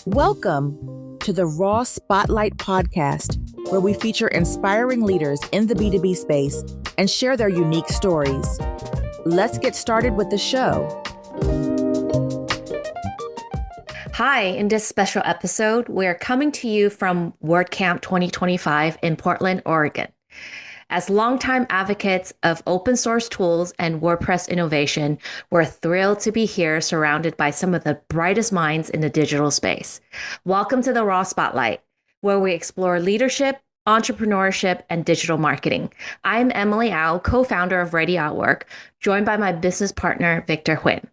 Welcome to the Raw Spotlight podcast, where we feature inspiring leaders in the B2B space and share their unique stories. Let's get started with the show. Hi, in this special episode, we're coming to you from WordCamp 2025 in Portland, Oregon. As longtime advocates of open source tools and WordPress innovation, we're thrilled to be here surrounded by some of the brightest minds in the digital space. Welcome to the Raw Spotlight, where we explore leadership, entrepreneurship, and digital marketing. I'm Emily Au, co-founder of Ready Outwork, joined by my business partner, Victor Huynh.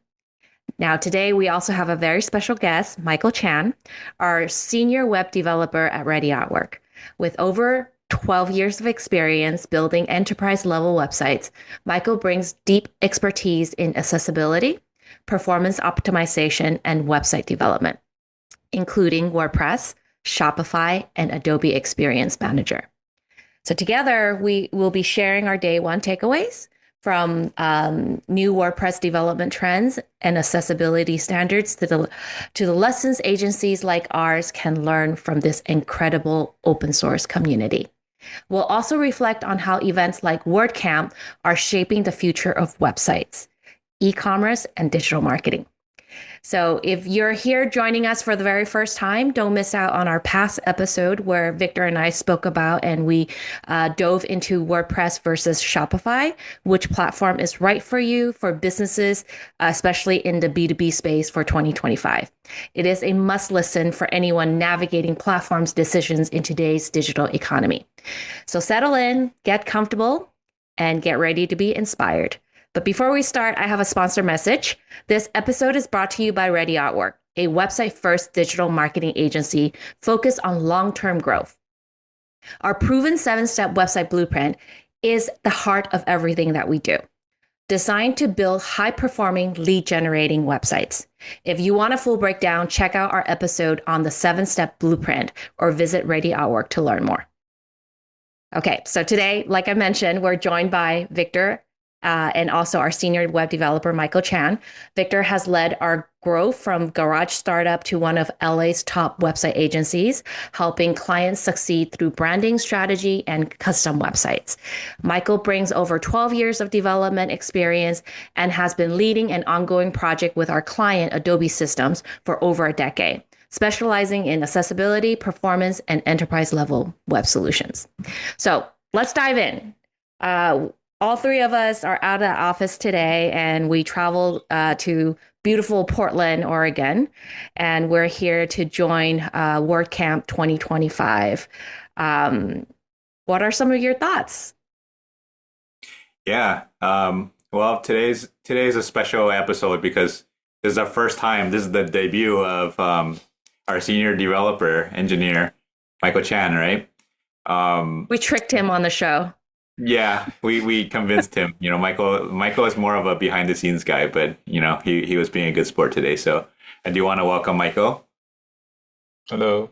Now, today, we also have a very special guest, Michael Chan, our senior web developer at Ready Outwork. With over 12 years of experience building enterprise-level websites, Michael brings deep expertise in accessibility, performance optimization, and website development, including WordPress, Shopify, and Adobe Experience Manager. So together, we will be sharing our day one takeaways from new WordPress development trends and accessibility standards to the lessons agencies like ours can learn from this incredible open source community. We'll also reflect on how events like WordCamp are shaping the future of websites, e-commerce, and digital marketing. So if you're here joining us for the very first time, don't miss out on our past episode where Victor and I spoke about and we dove into WordPress versus Shopify, which platform is right for you for businesses, especially in the B2B space for 2025. It is a must listen for anyone navigating platforms decisions in today's digital economy. So settle in, get comfortable, and get ready to be inspired. But before we start, I have a sponsor message. This episode is brought to you by Ready Outwork, a website-first digital marketing agency focused on long-term growth. Our proven 7-step website blueprint is the heart of everything that we do, designed to build high-performing, lead-generating websites. If you want a full breakdown, check out our episode on the 7-step blueprint or visit Ready Outwork to learn more. Okay, so today, like I mentioned, we're joined by Victor and also our senior web developer, Michael Chan. Victor has led our growth from garage startup to one of LA's top website agencies, helping clients succeed through branding strategy and custom websites. Michael brings over 12 years of development experience and has been leading an ongoing project with our client, Adobe Systems, for over a decade, specializing in accessibility, performance, and enterprise-level web solutions. So let's dive in. All three of us are out of the office today, and we traveled to beautiful Portland, Oregon, and we're here to join WordCamp 2025. What are some of your thoughts? Yeah, well, today's a special episode because this is our first time. This is the debut of our senior developer engineer, Michael Chan, right? We tricked him on the show. Yeah, we convinced him. You know, Michael is more of a behind the scenes guy, but you know, he was being a good sport today. So I do want to welcome Michael. Hello.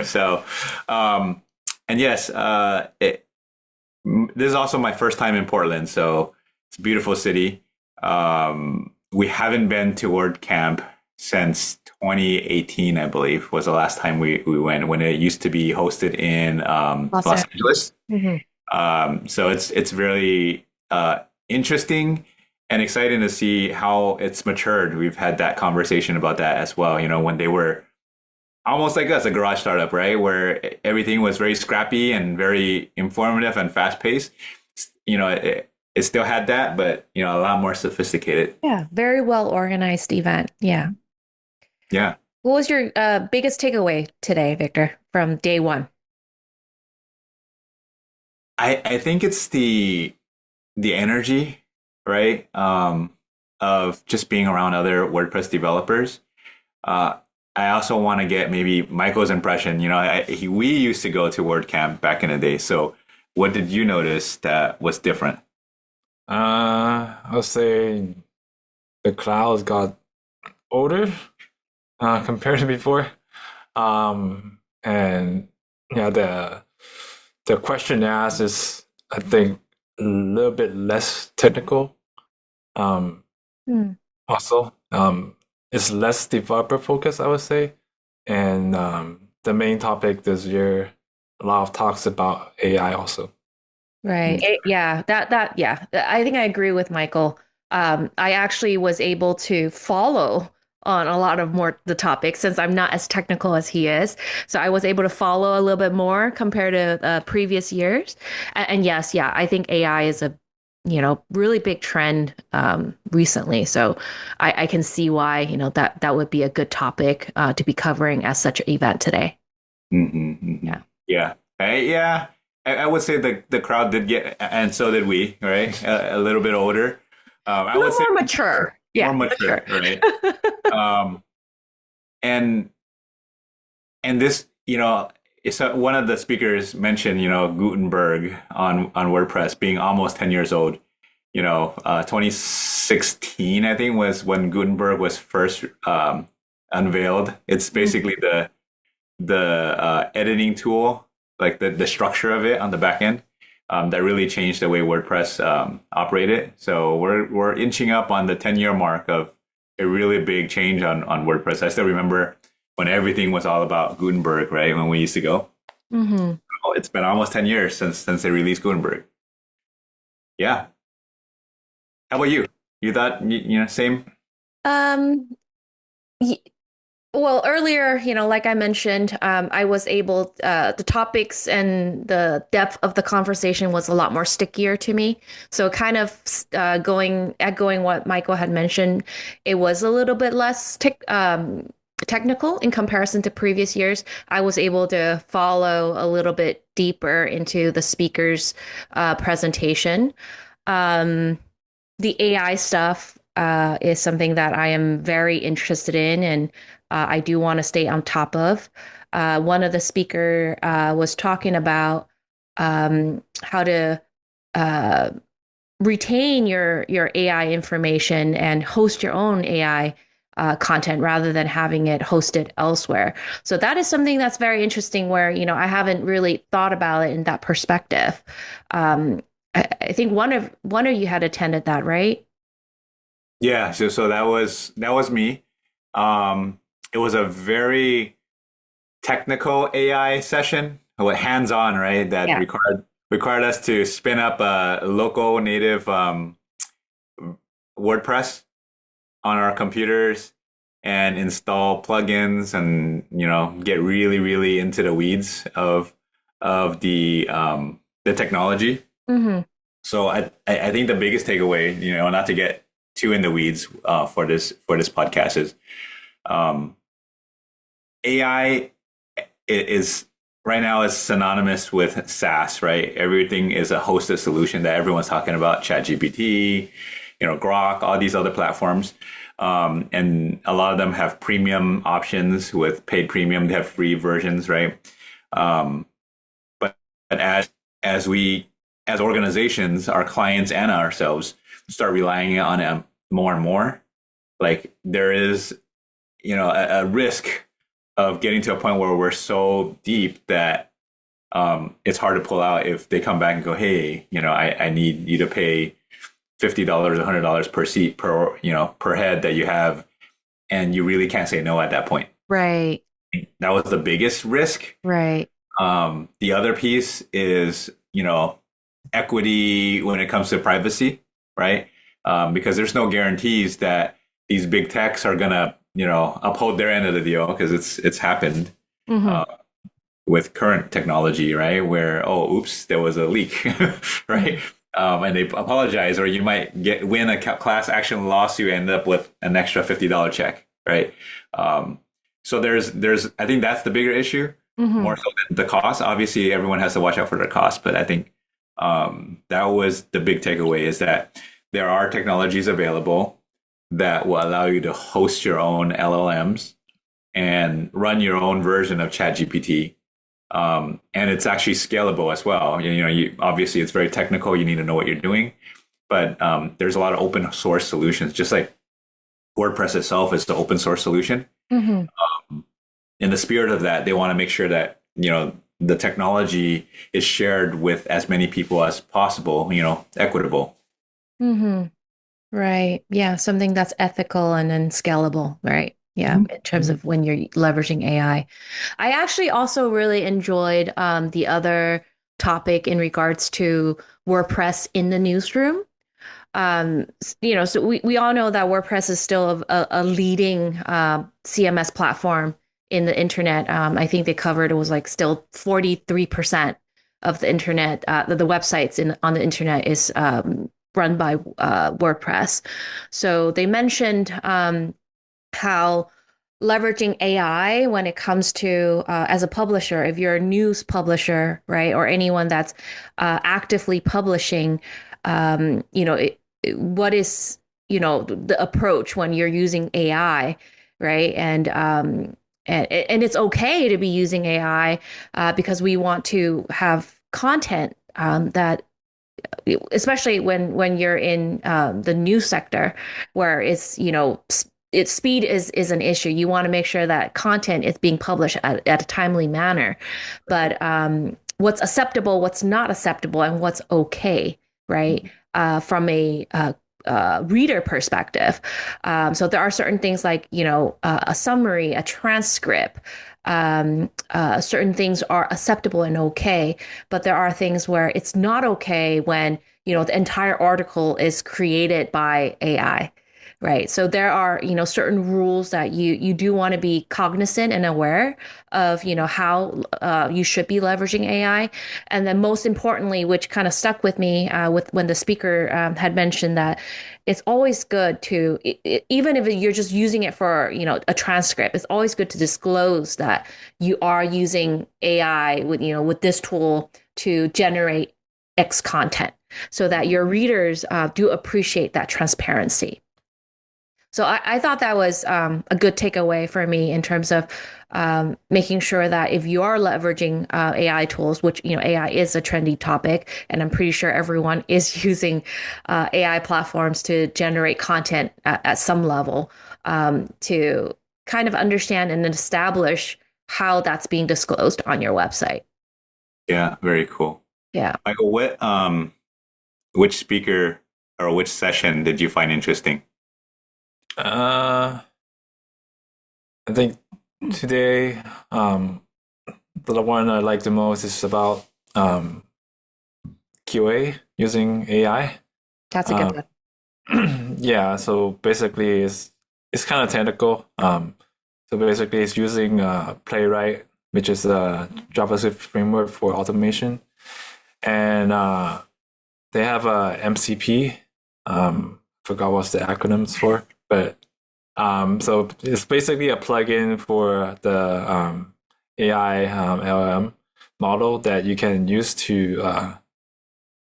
So, and yes, this is also my first time in Portland. So it's a beautiful city. We haven't been to WordCamp since 2018, I believe, was the last time we went, when it used to be hosted in Los Angeles. Mm-hmm. So it's really interesting and exciting to see how it's matured. We've had that conversation about that as well. You know, when they were almost like us, a garage startup, right? Where everything was very scrappy and very informative and fast paced. You know, it still had that, but, you know, a lot more sophisticated. Yeah, very well organized event. Yeah. Yeah. What was your biggest takeaway today, Victor, from day one? I think it's the energy, right? Of just being around other WordPress developers. I also want to get maybe Michael's impression. You know, we used to go to WordCamp back in the day. So what did you notice that was different? I'll say the clouds got older compared to before. And yeah, the question asked is, I think, a little bit less technical. also. It's less developer focused, I would say. And the main topic this year, a lot of talks about AI also. Right. Yeah, yeah. I think I agree with Michael. I actually was able to follow on a lot of more the topics since I'm not as technical as he is. So I was able to follow a little bit more compared to previous years. And yes, yeah, I think AI is a, really big trend recently. So I can see why, that would be a good topic to be covering as such an event today. Yeah. Yeah. Yeah. I would say the crowd did get, and so did we, right? A little bit older. I A would little say more mature. Yeah, more mature, right? Um, and this, it's one of the speakers mentioned, Gutenberg on WordPress being almost 10 years old. 2016, I think, was when Gutenberg was first unveiled. It's basically the editing tool, like the structure of it on the back end, that really changed the way WordPress operated. So we're inching up on the 10-year mark of a really big change on WordPress. I still remember when everything was all about Gutenberg, right? When we used to go. Mm-hmm. Oh, it's been almost 10 years since they released Gutenberg. Yeah. How about you? You thought, same? Um, Well, earlier, like I mentioned, I was able, the topics and the depth of the conversation was a lot more stickier to me. So kind of echoing what Michael had mentioned, it was a little bit less technical in comparison to previous years. I was able to follow a little bit deeper into the speaker's presentation. Um, the AI stuff is something that I am very interested in, and I do want to stay on top of. One of the speaker was talking about how to uh, retain your AI information and host your own AI content rather than having it hosted elsewhere. So that is something that's very interesting where, I haven't really thought about it in that perspective. I think one of you had attended that, right? Yeah. So that was me. It was a very technical AI session, hands-on, right? That Yeah. required us to spin up a local native WordPress on our computers and install plugins and get really really into the weeds of the technology. Mm-hmm. So I think the biggest takeaway, not to get too in the weeds for this podcast, is AI is right now is synonymous with SaaS, right? Everything is a hosted solution that everyone's talking about. ChatGPT, Grok, all these other platforms, and a lot of them have premium options with paid premium. They have free versions, right? But as we as organizations, our clients and ourselves start relying on it more and more, like there is, a risk of getting to a point where we're so deep that it's hard to pull out if they come back and go, hey, I need you to pay $50, $100 per seat per head that you have, and you really can't say no at that point. Right. That was the biggest risk. Right. The other piece is, equity when it comes to privacy, right? Because there's no guarantees that these big techs are gonna, uphold their end of the deal, because it's happened with current technology, right? Where oops, there was a leak, right? And they apologize, or you might win a class action lawsuit, end up with an extra $50 check, right? So there's I think that's the bigger issue, more so than the cost. Obviously, everyone has to watch out for their cost, but I think that was the big takeaway, is that there are technologies available that will allow you to host your own LLMs and run your own version of ChatGPT. And it's actually scalable as well. Obviously it's very technical. You need to know what you're doing, but there's a lot of open source solutions, just like WordPress itself is the open source solution. In the spirit of that, they want to make sure that, the technology is shared with as many people as possible, equitable. Right. Yeah. Something that's ethical and then scalable, right? Yeah. Mhm. In terms of when you're leveraging AI. I actually also really enjoyed the other topic in regards to WordPress in the newsroom. So we all know that WordPress is still a leading CMS platform in the internet. I think they covered it was like still 43% of the internet, the websites on the internet is run by WordPress. So they mentioned how leveraging AI when it comes to as a publisher, if you're a news publisher, right, or anyone that's actively publishing, what is the approach when you're using AI, right? And it's okay to be using AI because we want to have content that especially when you're in the news sector where it's speed is an issue. You want to make sure that content is being published at a timely manner, but what's acceptable, what's not acceptable, and what's okay, right? From a reader perspective. So there are certain things like, a summary, a transcript, certain things are acceptable and okay, but there are things where it's not okay when, the entire article is created by AI. Right. So there are, certain rules that you do want to be cognizant and aware of, how you should be leveraging AI. And then most importantly, which kind of stuck with me with when the speaker had mentioned that it's always good to, even if you're just using it for, a transcript, it's always good to disclose that you are using AI with this tool to generate X content so that your readers do appreciate that transparency. So I thought that was a good takeaway for me in terms of making sure that if you are leveraging AI tools, which AI is a trendy topic, and I'm pretty sure everyone is using AI platforms to generate content at some level, to kind of understand and establish how that's being disclosed on your website. Yeah, very cool. Yeah. Michael, which speaker or which session did you find interesting? I think today, the one I like the most is about QA using AI. That's a good one. Yeah, so basically it's kind of technical. So basically it's using Playwright, which is a JavaScript framework for automation, and they have a MCP. Forgot what's the acronyms for, but so it's basically a plugin for the AI LLM model that you can use to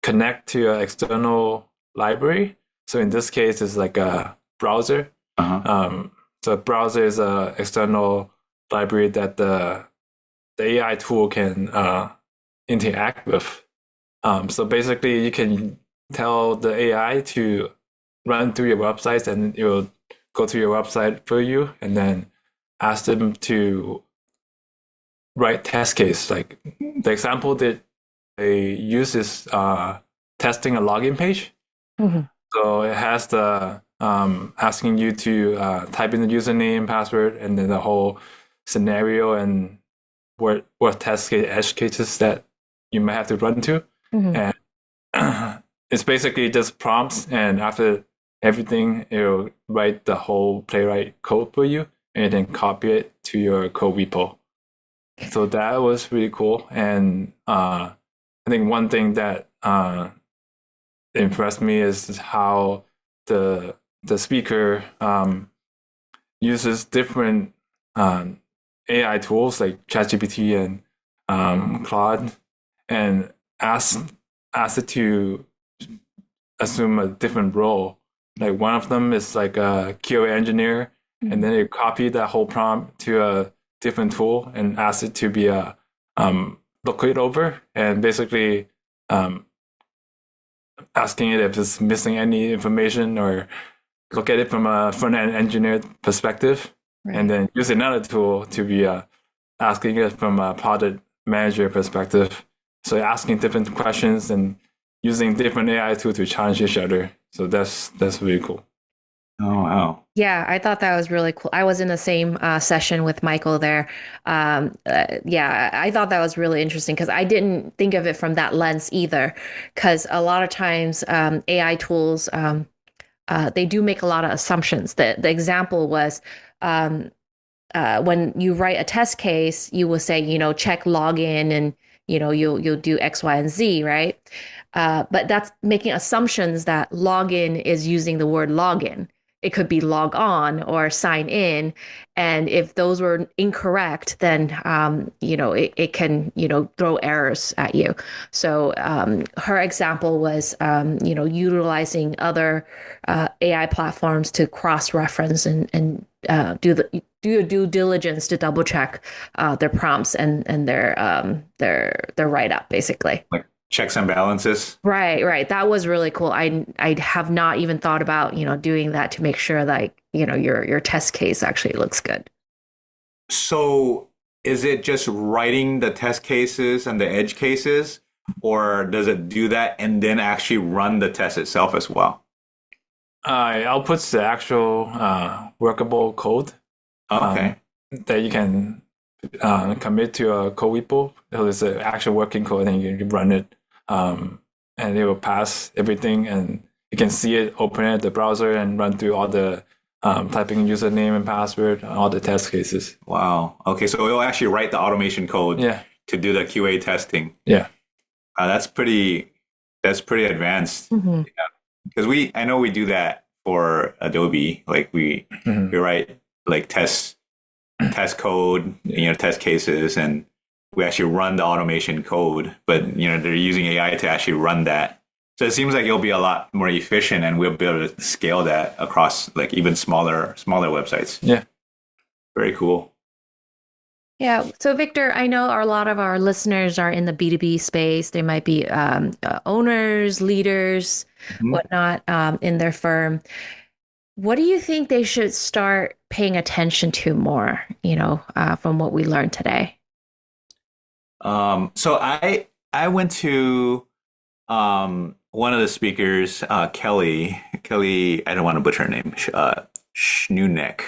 connect to an external library. So in this case, it's like a browser. So a browser is an external library that the AI tool can interact with. So basically, you can tell the AI to run through your websites, and it will go to your website for you, and then ask them to write test case. Like the example that they use is testing a login page. Mm-hmm. So it has the asking you to type in the username, password, and then the whole scenario and what test case, edge cases that you might have to run to. Mm-hmm. And it's basically just prompts, and after everything, it'll write the whole Playwright code for you and then copy it to your code repo. So that was really cool. And I think one thing that impressed me is how the speaker uses different AI tools like ChatGPT and Claude, and asks it to assume a different role. Like one of them is like a QA engineer, and then it copied that whole prompt to a different tool and asked it to be a look it over, and basically asking it if it's missing any information or look at it from a front-end engineer perspective, right. And then use another tool to be asking it from a product manager perspective. So asking different questions and using different AI tools to challenge each other. So that's really cool. Oh, wow. Yeah, I thought that was really cool. I was in the same session with Michael there. Yeah, I thought that was really interesting because I didn't think of it from that lens either. Because a lot of times AI tools, they do make a lot of assumptions. The example was when you write a test case, you will say, check login and, you'll do X, Y, and Z, right? But that's making assumptions that login is using the word login. It could be log on or sign in. And if those were incorrect, then, it can, throw errors at you. So her example was, utilizing other AI platforms to cross-reference and do your due diligence to double check their prompts and their write-up, basically. Like checks and balances. Right. That was really cool. I have not even thought about, doing that to make sure that, your test case actually looks good. So is it just writing the test cases and the edge cases, or does it do that and then actually run the test itself as well? It outputs the actual workable code Okay. that you can commit to a code repo. So it's an actual working code, and you can run it, and it will pass everything, and you can see it, open it, the browser, and run through all the typing username and password, all the test cases. Wow. Okay, so it'll actually write the automation code to do the QA testing. Yeah. That's pretty advanced. Mm-hmm. Because I know we do that for Adobe. Like we write like test code, test cases, and we actually run the automation code. But they're using AI to actually run that. So it seems like it'll be a lot more efficient, and we'll be able to scale that across like even smaller websites. Yeah. Very cool. Yeah. So, Victor, I know a lot of our listeners are in the B2B space. They might be owners, leaders, whatnot in their firm. What do you think they should start paying attention to more, from what we learned today? So I went to one of the speakers, Kelly, I don't want to butcher her name, Schnunek.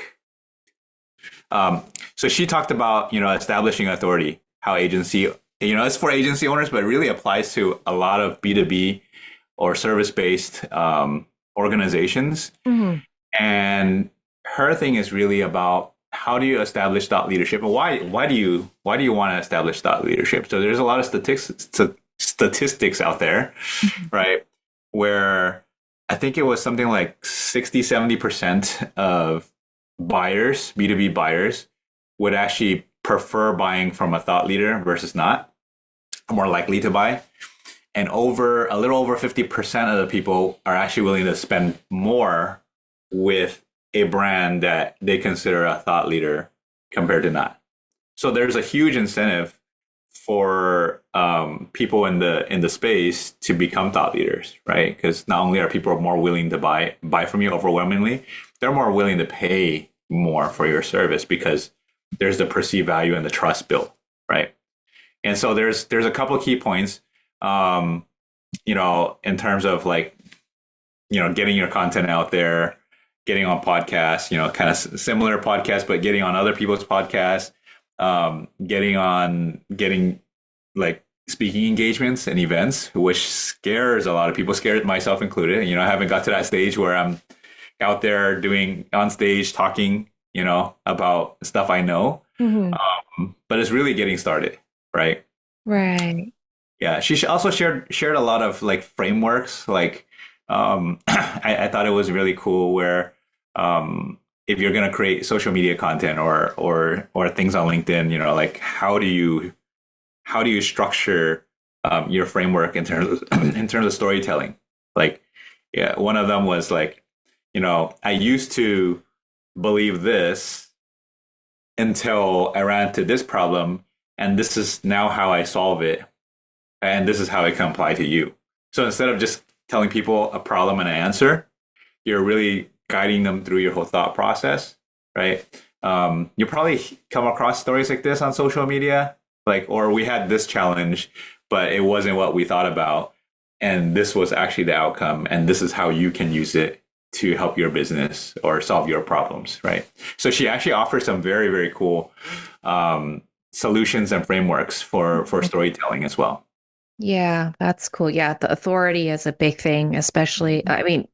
So she talked about, establishing authority, how agency, it's for agency owners, but it really applies to a lot of B2B or service-based organizations. Mm-hmm. And her thing is really about how do you establish thought leadership, and why do you want to establish thought leadership? So there's a lot of statistics out there, right? Where I think it was something like 60-70% of buyers, B2B buyers, would actually prefer buying from a thought leader versus not, more likely to buy. And a little over 50% of the people are actually willing to spend more with a brand that they consider a thought leader compared to not. So there's a huge incentive for people in the space to become thought leaders, right? Because not only are people more willing to buy from you overwhelmingly, they're more willing to pay more for your service because there's the perceived value and the trust built, right? And so there's a couple of key points, in terms of like, getting your content out there, getting on podcasts, kind of similar podcasts, but getting on other people's podcasts, getting like speaking engagements and events, which scares a lot of people, scares myself included. I haven't got to that stage where I'm out there doing on stage talking, about stuff I know. Mm-hmm. But it's really getting started, right? Right. Yeah. She also shared a lot of like frameworks. Like, I thought it was really cool where, if you're going to create social media content or things on LinkedIn, like how do you structure your framework in terms of storytelling? Like, yeah, one of them was like, I used to believe this until I ran into this problem, and this is now how I solve it, and this is how it can apply to you. So instead of just telling people a problem and an answer, you're really guiding them through your whole thought process, right? You probably come across stories like this on social media, like, or we had this challenge, but it wasn't what we thought about. and this was actually the outcome, and this is how you can use it to help your business or solve your problems, right? So she actually offers some very, very cool solutions and frameworks for storytelling as well. Yeah, that's cool. Yeah, the authority is a big thing, especially, I mean,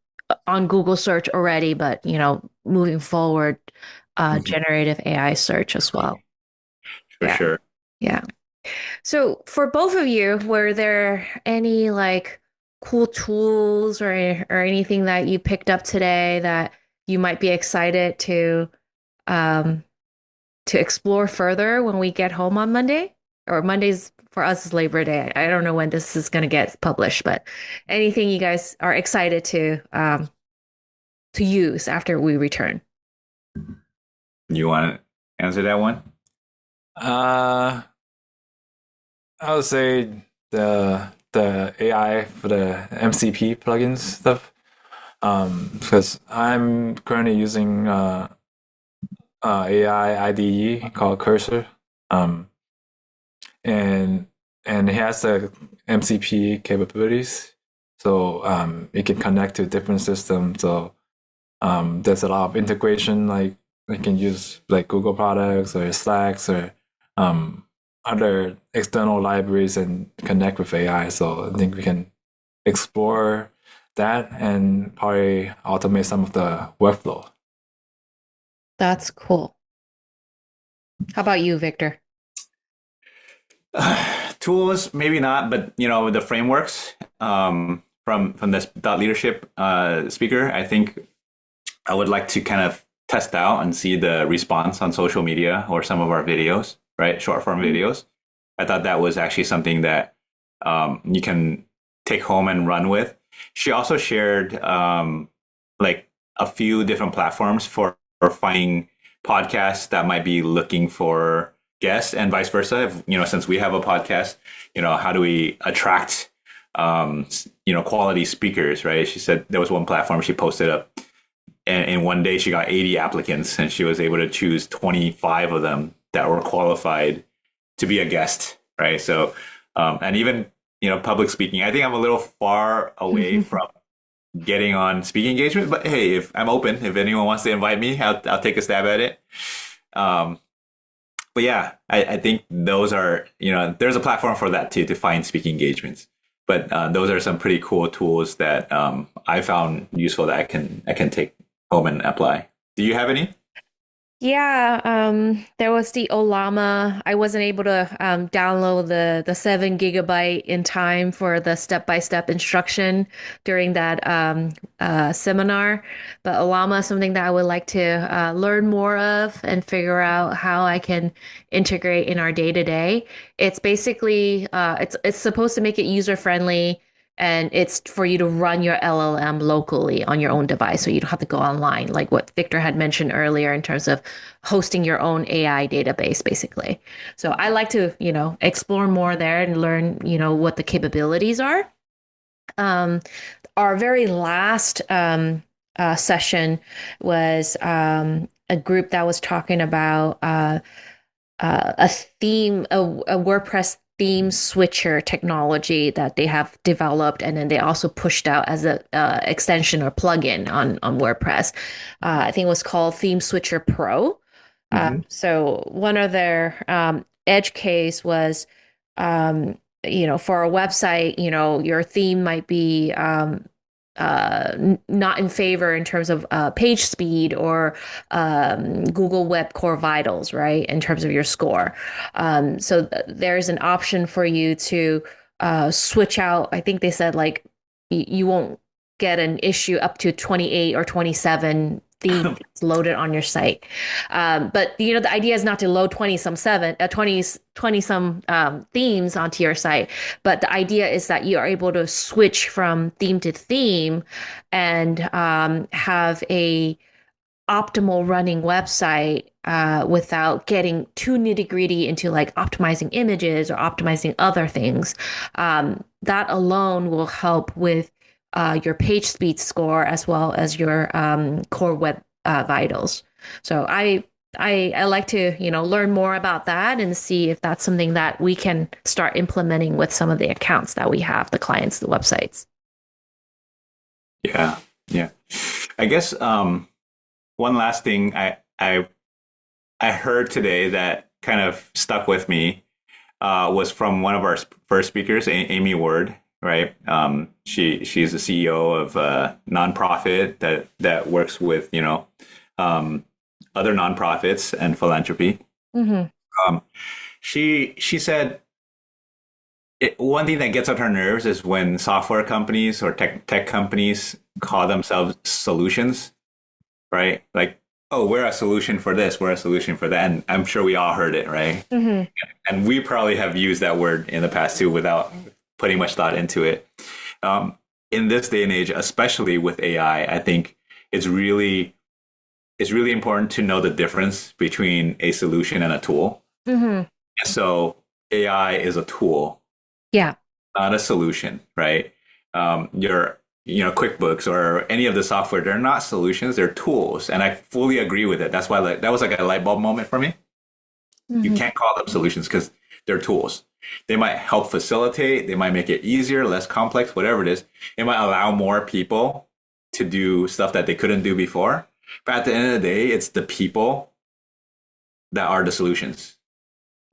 on Google search already, but moving forward, generative AI search as well. For Yeah. sure. Yeah. So for both of you, were there any like cool tools or anything that you picked up today that you might be excited um to explore further when we get home on Monday? Or Mondays for us is Labor Day. I don't know when this is going to get published, but anything you guys are excited to use after we return? You want to answer that one? I would say the AI for the MCP plugins stuff, because I'm currently using AI IDE called Cursor, and it has the MCP capabilities, so it can connect to different systems. So there's a lot of integration, like we can use like Google products or Slacks or other external libraries and connect with AI. So I think we can explore that and probably automate some of the workflow. That's cool. How about you, Victor? Tools, maybe not, but the frameworks from this thought leadership speaker, I think I would like to kind of test out and see the response on social media or some of our videos, right? Short form videos. I thought that was actually something that you can take home and run with. She also shared like a few different platforms for finding podcasts that might be looking for guests and vice versa. If, since we have a podcast, how do we attract quality speakers, right? She said there was one platform she posted up, and in one day she got 80 applicants, and she was able to choose 25 of them that were qualified to be a guest, right? So, and even public speaking, I think I'm a little far away from getting on speaking engagement, but hey, if I'm open, if anyone wants to invite me, I'll take a stab at it. But yeah, I think those are, there's a platform for that too, to find speaking engagements. But those are some pretty cool tools that I found useful that I can take home and apply. Do you have any? Yeah, there was the Olama. I wasn't able to download the 7 GB in time for the step-by-step instruction during that seminar. But Olama is something that I would like to learn more of and figure out how I can integrate in our day-to-day. It's basically it's supposed to make it user-friendly. And it's for you to run your LLM locally on your own device. So you don't have to go online, like what Victor had mentioned earlier in terms of hosting your own AI database, basically. So I like to, explore more there and learn, what the capabilities are. Our very last session was a group that was talking about a theme, a WordPress theme switcher technology that they have developed, and then they also pushed out as a extension or plugin on WordPress. I think it was called Theme Switcher Pro. So one of their edge case was, for a website, your theme might be not in favor in terms of page speed or Google Web Core Vitals, right? In terms of your score. So there's an option for you to switch out. I think they said like you won't get an issue up to 28 or 27 themes loaded on your site. But the idea is not to load 20 some themes onto your site. But the idea is that you are able to switch from theme to theme and have a optimal running website without getting too nitty-gritty into like optimizing images or optimizing other things. That alone will help with your page speed score as well as your core web vitals. So I I like to, learn more about that and see if that's something that we can start implementing with some of the accounts that we have, the clients, the websites. Yeah. Yeah. I guess one last thing I heard today that kind of stuck with me was from one of our first speakers, Amy Ward, right? She's the CEO of a nonprofit that works with, other nonprofits and philanthropy. Mm-hmm. She said one thing that gets on her nerves is when software companies or tech companies call themselves solutions, right? Like, oh, we're a solution for this, we're a solution for that. And I'm sure we all heard it, right? Mm-hmm. And we probably have used that word in the past too without putting much thought into it. In this day and age, especially with AI, I think it's really important to know the difference between a solution and a tool. Mm-hmm. So AI is a tool, not a solution, right? Your QuickBooks or any of the software, they're not solutions, they're tools. And I fully agree with it. That's why that was like a light bulb moment for me. Mm-hmm. You can't call them solutions because they're tools. They might help facilitate, they might make it easier, less complex, whatever it is. It might allow more people to do stuff that they couldn't do before. But at the end of the day, it's the people that are the solutions.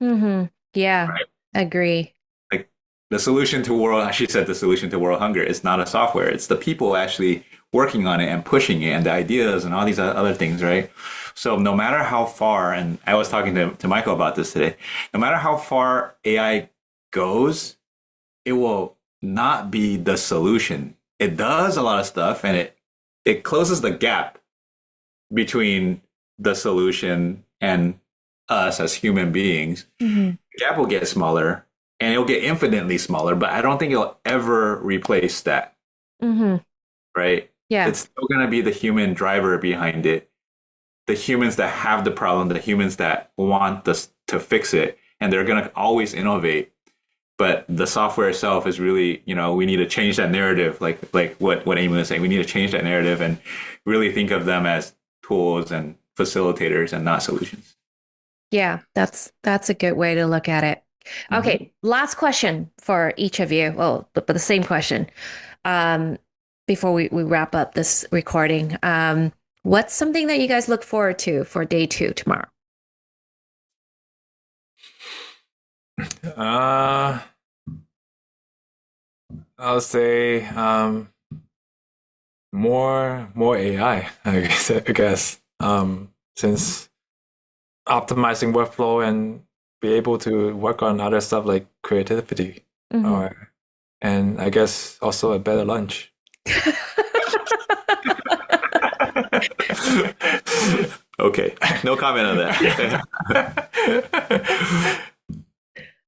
Mm-hmm. Yeah, right? Agree. Like the solution to world, she said the solution to world hunger is not a software. It's the people actually working on it and pushing it and the ideas and all these other things, right? So no matter how far, and I was talking to Michael about this today, no matter how far AI goes, it will not be the solution. It does a lot of stuff and it closes the gap between the solution and us as human beings. Mm-hmm. The gap will get smaller and it'll get infinitely smaller, but I don't think it'll ever replace that. Mm-hmm. Right? Yeah. It's still going to be the human driver behind it. The humans that have the problem, the humans that want this to fix it, and they're going to always innovate. But the software itself is really, we need to change that narrative, like what Amy was saying. We need to change that narrative and really think of them as tools and facilitators and not solutions. Yeah, that's a good way to look at it. Okay, mm-hmm. Last question for each of you. Well, but the same question. Before we wrap up this recording, what's something that you guys look forward to for day 2 tomorrow? I'll say more AI, I guess. Since optimizing workflow and be able to work on other stuff like creativity, mm-hmm. And I guess also a better lunch. Okay, no comment on that.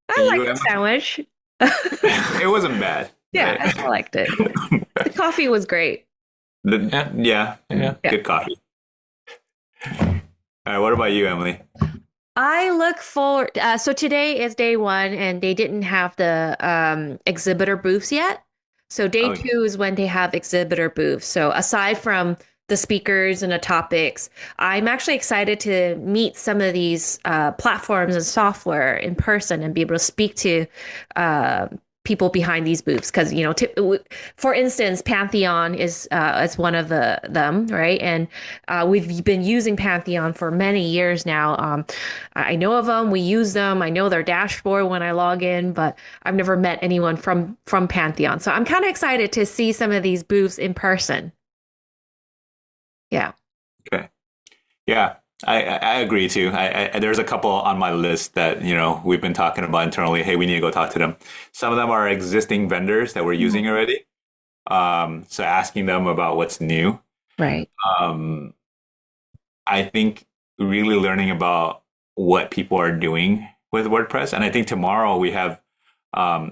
I like the sandwich. It wasn't bad. Yeah, right? I liked it. The coffee was great. Yeah. Good coffee. All right, what about you, Emily? I look forward. So today is day 1, and they didn't have the exhibitor booths yet. So day 2 is when they have exhibitor booths. So aside from the speakers and the topics, I'm actually excited to meet some of these platforms and software in person and be able to speak to people behind these booths. Because, for instance, Pantheon is one of them, right? And we've been using Pantheon for many years now. I know of them. We use them. I know their dashboard when I log in, but I've never met anyone from Pantheon. So I'm kind of excited to see some of these booths in person. Yeah. Okay. Yeah, I agree too. There's a couple on my list that, we've been talking about internally. Hey, we need to go talk to them. Some of them are existing vendors that we're using already. So asking them about what's new. Right. I think really learning about what people are doing with WordPress. And I think tomorrow we have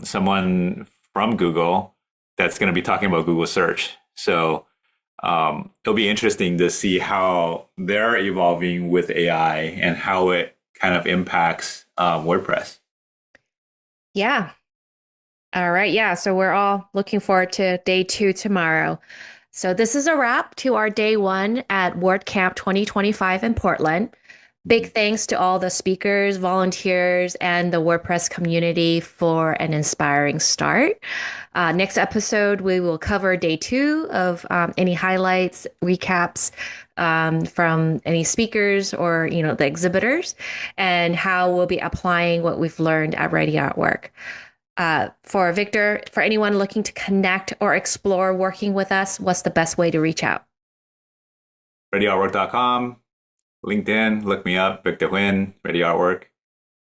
someone from Google that's going to be talking about Google search. So it'll be interesting to see how they're evolving with AI and how it kind of impacts WordPress. Yeah. All right. Yeah. So we're all looking forward to day 2 tomorrow. So this is a wrap to our day 1 at WordCamp 2025 in Portland. Big thanks to all the speakers, volunteers, and the WordPress community for an inspiring start. Next episode, we will cover day 2 of any highlights, recaps from any speakers or the exhibitors, and how we'll be applying what we've learned at Ready at Work. For Victor, for anyone looking to connect or explore working with us, what's the best way to reach out? ReadyArtwork.com, LinkedIn, look me up, Victor Huynh, Ready Artwork.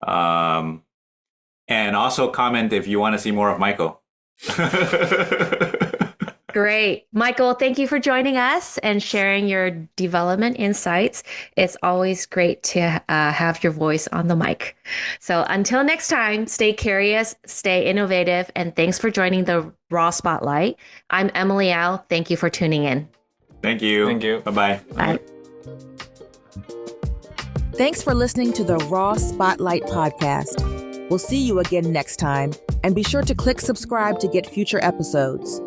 And also comment if you want to see more of Michael. Great. Michael, thank you for joining us and sharing your development insights. It's always great to have your voice on the mic. So until next time, stay curious, stay innovative, and thanks for joining the Raw Spotlight. I'm Emily Au. Thank you for tuning in. Thank you. Thank you. Bye-bye. Bye. Thanks for listening to the Raw Spotlight podcast. We'll see you again next time, and be sure to click subscribe to get future episodes.